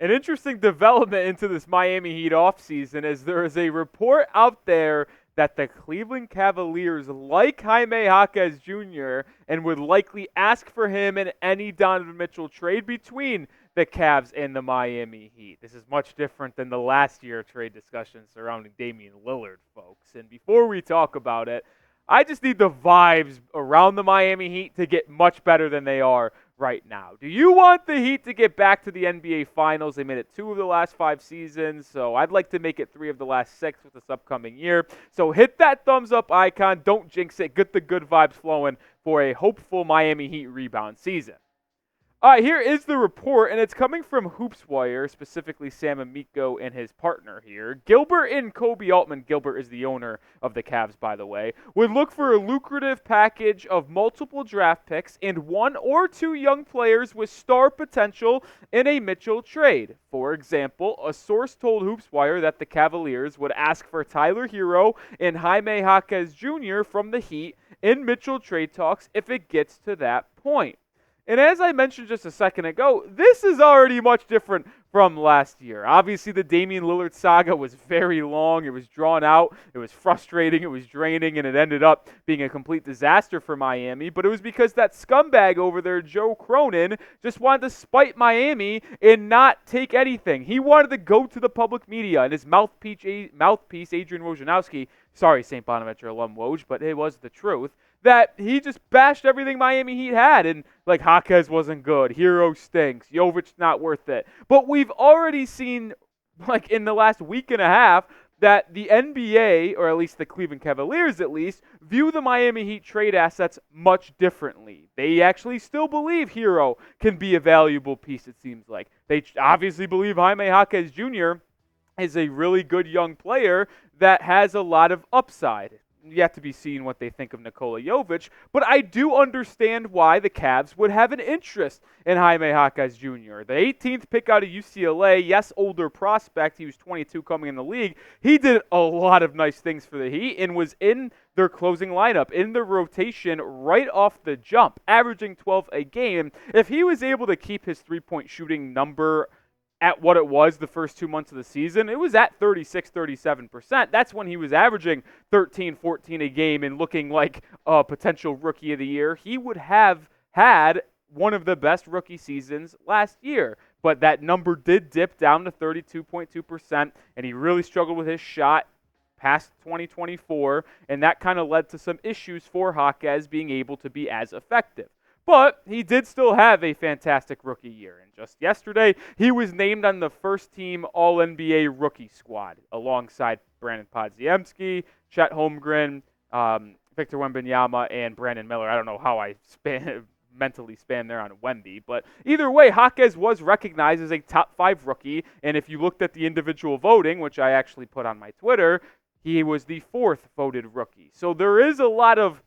An interesting development into this Miami Heat offseason is there is a report out there that the Cleveland Cavaliers like Jaime Jaquez Jr. and would likely ask for him in any Donovan Mitchell trade between the Cavs and the Miami Heat. This is much different than the last year trade discussion surrounding Damian Lillard, folks. And before we talk about it, I just need the vibes around the Miami Heat to get much better than they are right now. Do you want the Heat to get back to the NBA Finals? They made it 2 of the last 5 seasons, so I'd like to make it 3 of the last 6 with this upcoming year. So hit that thumbs up icon. Don't jinx it. Get the good vibes flowing for a hopeful Miami Heat rebound season. All right, here is the report, and it's coming from HoopsWire, specifically Sam Amico and his partner here. Gilbert and Kobe Altman, Gilbert is the owner of the Cavs, by the way, would look for a lucrative package of multiple draft picks and 1 or 2 young players with star potential in a Mitchell trade. For example, a source told HoopsWire that the Cavaliers would ask for Tyler Hero and Jaime Jaquez Jr. from the Heat in Mitchell trade talks if it gets to that point. And as I mentioned just a second ago, this is already much different from last year. Obviously, the Damian Lillard saga was very long. It was drawn out. It was frustrating. It was draining. And it ended up being a complete disaster for Miami. But it was because that scumbag over there, Joe Cronin, just wanted to spite Miami and not take anything. He wanted to go to the public media. And his mouthpiece Adrian Wojnarowski, sorry, St. Bonaventure alum Woj, but it was the truth, that he just bashed everything Miami Heat had, and like Jaquez wasn't good, Hero stinks, Jovic not worth it. But we've already seen, like in the last week and a half, that the NBA, or at least the Cleveland Cavaliers at least, view the Miami Heat trade assets much differently. They actually still believe Hero can be a valuable piece, it seems like. They obviously believe Jaime Jaquez Jr. is a really good young player that has a lot of upside. Yet to be seen what they think of Nikola Jovic, but I do understand why the Cavs would have an interest in Jaime Jaquez Jr. The 18th pick out of UCLA, yes, older prospect. He was 22 coming in the league. He did a lot of nice things for the Heat and was in their closing lineup, in the rotation right off the jump, averaging 12 a game. If he was able to keep his three-point shooting number at what it was the first 2 months of the season, it was at 36, 37%. That's when he was averaging 13, 14 a game and looking like a potential rookie of the year. He would have had one of the best rookie seasons last year. But that number did dip down to 32.2%, and he really struggled with his shot past 2024, and that kind of led to some issues for Jaquez being able to be as effective. But he did still have a fantastic rookie year. And just yesterday, he was named on the first-team All-NBA rookie squad alongside Brandon Podziemski, Chet Holmgren, Victor Wembanyama, and Brandon Miller. I don't know how I mentally span there on Wemby. But either way, Jaquez was recognized as a top-5 rookie. And if you looked at the individual voting, which I actually put on my Twitter, he was the 4th voted rookie. So there is a lot of,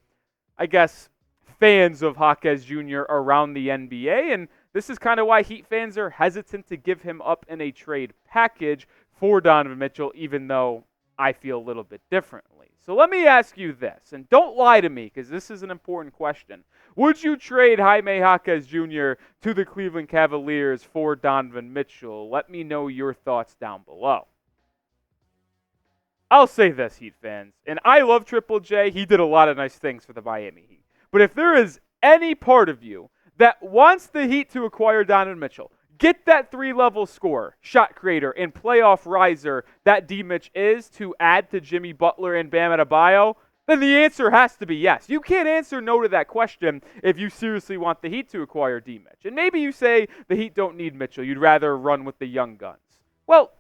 I guess, fans of Jaquez Jr. around the NBA, and this is kind of why Heat fans are hesitant to give him up in a trade package for Donovan Mitchell, even though I feel a little bit differently. So let me ask you this, and don't lie to me, because this is an important question. Would you trade Jaime Jaquez Jr. to the Cleveland Cavaliers for Donovan Mitchell? Let me know your thoughts down below. I'll say this, Heat fans, and I love Triple J. He did a lot of nice things for the Miami Heat. But if there is any part of you that wants the Heat to acquire Donovan Mitchell, get that 3-level scorer, shot creator, and playoff riser that D-Mitch is to add to Jimmy Butler and Bam Adebayo, then the answer has to be yes. You can't answer no to that question if you seriously want the Heat to acquire D-Mitch. And maybe you say the Heat don't need Mitchell. You'd rather run with the young guns. Well,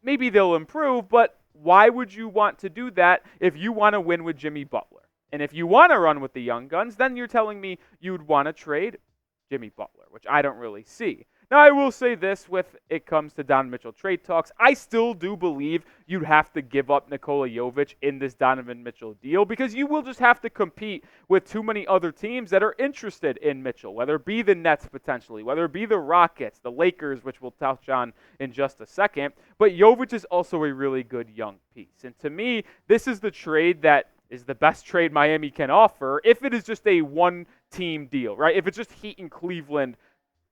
maybe they'll improve, but why would you want to do that if you want to win with Jimmy Butler? And if you want to run with the young guns, then you're telling me you'd want to trade Jimmy Butler, which I don't really see. Now, I will say this when it comes to Donovan Mitchell trade talks. I still do believe you'd have to give up Nikola Jovic in this Donovan Mitchell deal because you will just have to compete with too many other teams that are interested in Mitchell, whether it be the Nets potentially, whether it be the Rockets, the Lakers, which we'll touch on in just a second. But Jovic is also a really good young piece. And to me, this is the trade that is the best trade Miami can offer if it is just a one-team deal, right? If it's just Heat and Cleveland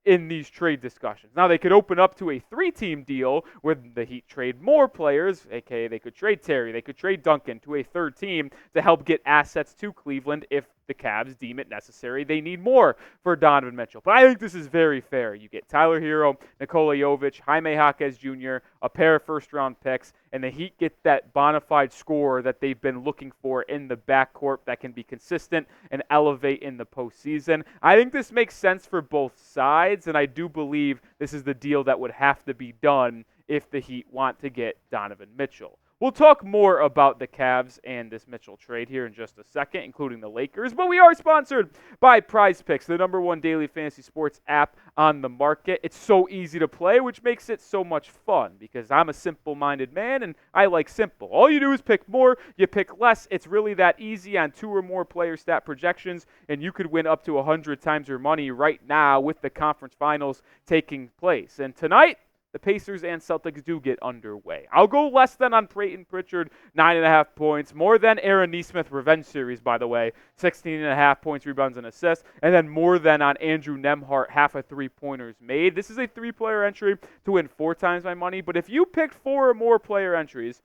in these trade discussions. Now, they could open up to a 3-team deal where the Heat trade more players, aka they could trade Terry, they could trade Duncan to a third team to help get assets to Cleveland if the Cavs deem it necessary. They need more for Donovan Mitchell. But I think this is very fair. You get Tyler Hero, Nikola Jovic, Jaime Jaquez Jr., a pair of first-round picks, and the Heat get that bona fide scorer that they've been looking for in the backcourt that can be consistent and elevate in the postseason. I think this makes sense for both sides, and I do believe this is the deal that would have to be done if the Heat want to get Donovan Mitchell. We'll talk more about the Cavs and this Mitchell trade here in just a second, including the Lakers. But we are sponsored by PrizePicks, the #1 daily fantasy sports app on the market. It's so easy to play, which makes it so much fun because I'm a simple-minded man and I like simple. All you do is pick more, you pick less. It's really that easy on 2 or more player stat projections, and you could win up to 100 times your money right now with the conference finals taking place. And tonight, the Pacers and Celtics do get underway. I'll go less than on Peyton Pritchard, 9.5 points. More than Aaron Nesmith revenge series, by the way, 16.5 points, rebounds, and assists. And then more than on Andrew Nembhard, half a 3-pointers made. This is a 3-player entry to win 4 times my money. But if you picked 4 or more player entries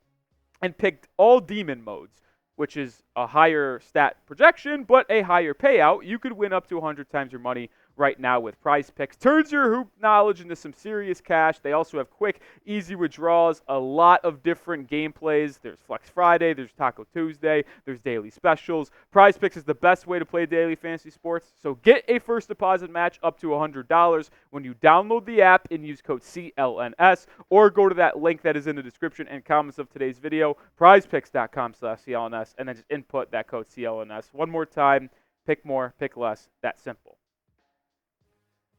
and picked all demon modes, which is a higher stat projection but a higher payout, you could win up to 100 times your money right now with PrizePicks. Turns your hoop knowledge into some serious cash. They also have quick, easy withdrawals, a lot of different gameplays. There's Flex Friday, there's Taco Tuesday, there's daily specials. PrizePicks is the best way to play daily fantasy sports, so get a first deposit match up to $100 when you download the app and use code CLNS, or go to that link that is in the description and comments of today's video, prizepicks.com/CLNS, and then just input that code CLNS. One more time, pick more, pick less, that simple.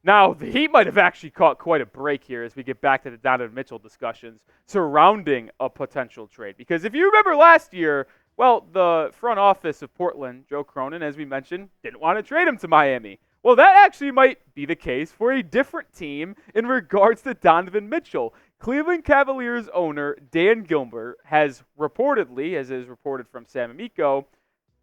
Now, the Heat might have actually caught quite a break here as we get back to the Donovan Mitchell discussions surrounding a potential trade. Because if you remember last year, well, the front office of Portland, Joe Cronin, as we mentioned, didn't want to trade him to Miami. Well, that actually might be the case for a different team in regards to Donovan Mitchell. Cleveland Cavaliers owner Dan Gilbert has reportedly, as is reported from Sam Amico,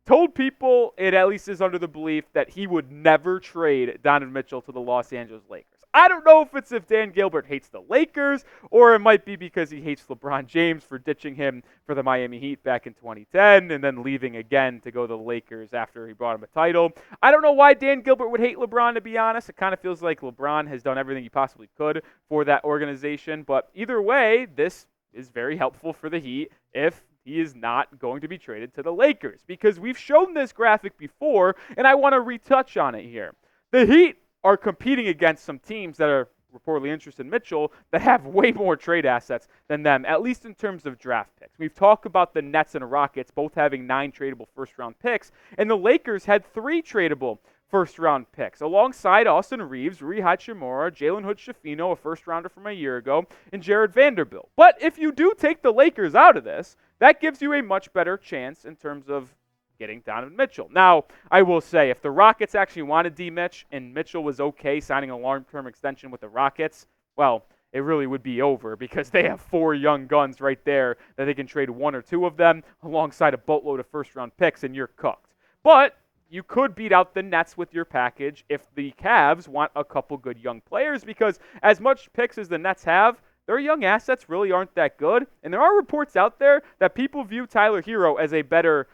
told people, it at least is under the belief, that he would never trade Donovan Mitchell to the Los Angeles Lakers. I don't know if Dan Gilbert hates the Lakers, or it might be because he hates LeBron James for ditching him for the Miami Heat back in 2010 and then leaving again to go to the Lakers after he brought him a title. I don't know why Dan Gilbert would hate LeBron, to be honest. It kind of feels like LeBron has done everything he possibly could for that organization. But either way, this is very helpful for the Heat if he is not going to be traded to the Lakers, because we've shown this graphic before, and I want to retouch on it here. The Heat are competing against some teams that are reportedly interested in Mitchell that have way more trade assets than them, at least in terms of draft picks. We've talked about the Nets and Rockets both having 9 tradable first-round picks, and the Lakers had 3 tradable first-round picks, alongside Austin Reeves, Rui Hachimura, Jalen Hood-Schifino, a first-rounder from a year ago, and Jared Vanderbilt. But if you do take the Lakers out of this, that gives you a much better chance in terms of getting Donovan Mitchell. Now, I will say, if the Rockets actually wanted D-Mitch and Mitchell was okay signing a long-term extension with the Rockets, well, it really would be over because they have 4 young guns right there that they can trade 1 or 2 of them alongside a boatload of first-round picks, and you're cooked. But you could beat out the Nets with your package if the Cavs want a couple good young players, because as much picks as the Nets have, their young assets really aren't that good. And there are reports out there that people view Tyler Hero as a better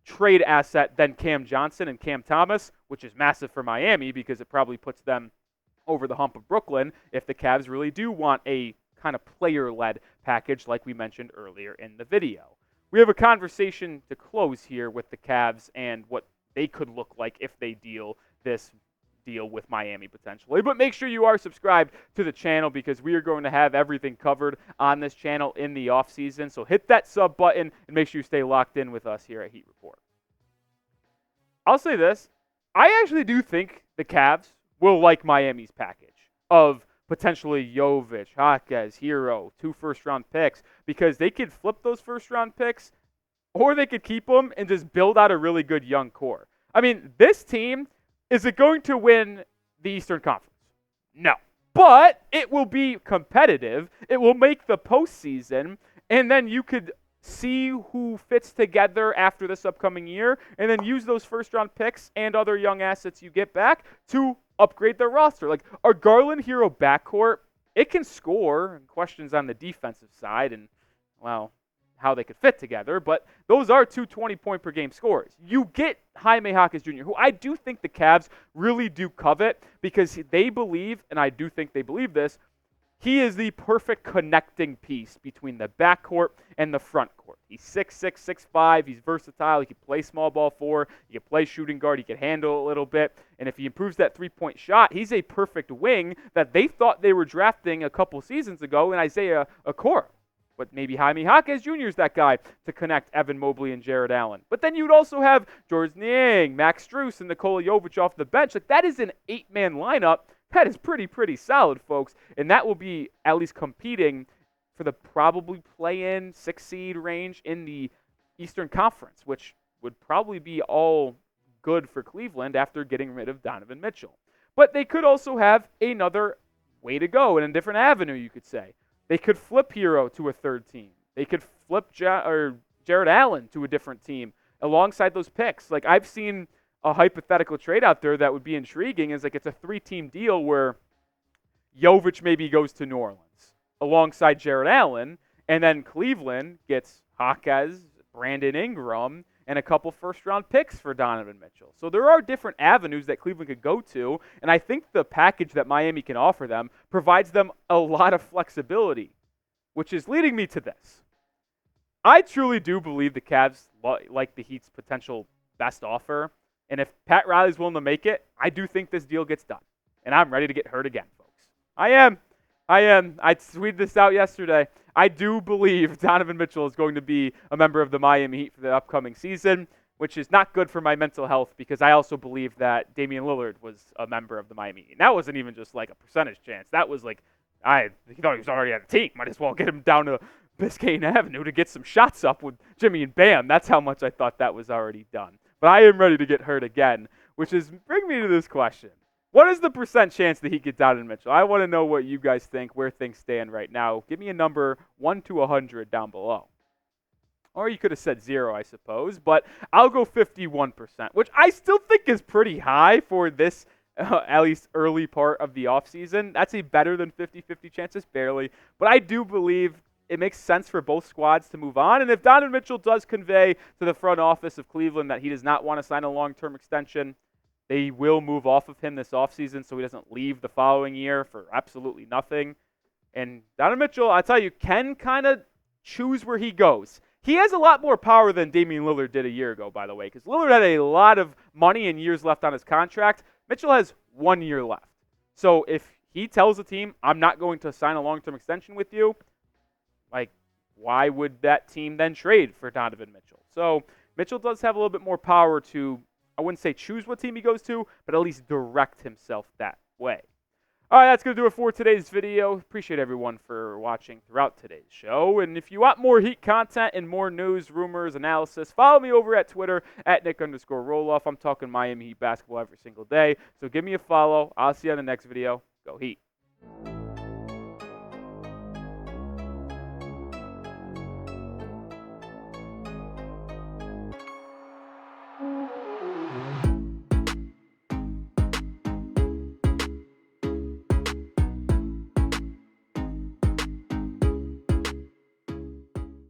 trade asset than Cam Johnson and Cam Thomas, which is massive for Miami because it probably puts them over the hump of Brooklyn if the Cavs really do want a kind of player-led package like we mentioned earlier in the video. We have a conversation to close here with the Cavs and what they could look like if they deal this deal with Miami potentially. But make sure you are subscribed to the channel because we are going to have everything covered on this channel in the offseason. So hit that sub button and make sure you stay locked in with us here at Heat Report. I'll say this. I actually do think the Cavs will like Miami's package of potentially Jovic, Jaquez, Hero, 2 first-round picks, because they could flip those first-round picks or they could keep them and just build out a really good young core. I mean, this team, is it going to win the Eastern Conference? No. But it will be competitive. It will make the postseason, and then you could see who fits together after this upcoming year, and then use those first-round picks and other young assets you get back to upgrade their roster. Like, our Garland-Hero backcourt, it can score. Questions on the defensive side and, well, how they could fit together, but those are two 20-point-per-game scorers. You get Jaime Jaquez Jr., who I do think the Cavs really do covet because they believe, and I do think they believe this, he is the perfect connecting piece between the backcourt and the front court. He's 6'6", 6'5". He's versatile. He can play small ball 4. He can play shooting guard. He can handle a little bit. And if he improves that three-point shot, he's a perfect wing that they thought they were drafting a couple seasons ago in Isaiah Okoro. But maybe Jaime Jaquez Jr. is that guy to connect Evan Mobley and Jared Allen. But then you'd also have Georges Niang, Max Strus, and Nikola Jovic off the bench. Like, that is an 8-man lineup. That is pretty solid, folks. And that will be at least competing for the probably play-in 6-seed range in the Eastern Conference, which would probably be all good for Cleveland after getting rid of Donovan Mitchell. But they could also have another way to go in a different avenue, you could say. They could flip Hero to a third team. They could flip Jared Allen to a different team alongside those picks. Like, I've seen a hypothetical trade out there that would be intriguing is like it's a 3-team deal where Jovic maybe goes to New Orleans alongside Jared Allen, and then Cleveland gets Jaquez, Brandon Ingram, and a couple first-round picks for Donovan Mitchell. So there are different avenues that Cleveland could go to, and I think the package that Miami can offer them provides them a lot of flexibility, which is leading me to this. I truly do believe the Cavs like the Heat's potential best offer, and if Pat Riley's willing to make it, I do think this deal gets done, and I'm ready to get hurt again, folks. I am. I tweeted this out yesterday. I do believe Donovan Mitchell is going to be a member of the Miami Heat for the upcoming season, which is not good for my mental health because I also believe that Damian Lillard was a member of the Miami Heat. And that wasn't even just like a percentage chance. That was like, he thought he was already on the team. Might as well get him down to Biscayne Avenue to get some shots up with Jimmy and Bam. That's how much I thought that was already done. But I am ready to get hurt again, which is bring me to this question. What is the percent chance that he gets Donovan Mitchell? I want to know what you guys think, where things stand right now. Give me a number 1 to 100 down below. Or you could have said 0, I suppose. But I'll go 51%, which I still think is pretty high for this, at least early part of the offseason. That's a better than 50-50 chances, barely. But I do believe it makes sense for both squads to move on. And if Donovan Mitchell does convey to the front office of Cleveland that he does not want to sign a long-term extension, they will move off of him this offseason so he doesn't leave the following year for absolutely nothing. And Donovan Mitchell, I tell you, can kind of choose where he goes. He has a lot more power than Damian Lillard did a year ago, by the way, because Lillard had a lot of money and years left on his contract. Mitchell has 1 year left. So if he tells the team, I'm not going to sign a long-term extension with you, like, why would that team then trade for Donovan Mitchell? So Mitchell does have a little bit more power to, I wouldn't say choose what team he goes to, but at least direct himself that way. All right, that's going to do it for today's video. Appreciate everyone for watching throughout today's show. And if you want more Heat content and more news, rumors, analysis, follow me over at Twitter at Nic_Rohloff. I'm talking Miami Heat basketball every single day. So give me a follow. I'll see you on the next video. Go Heat.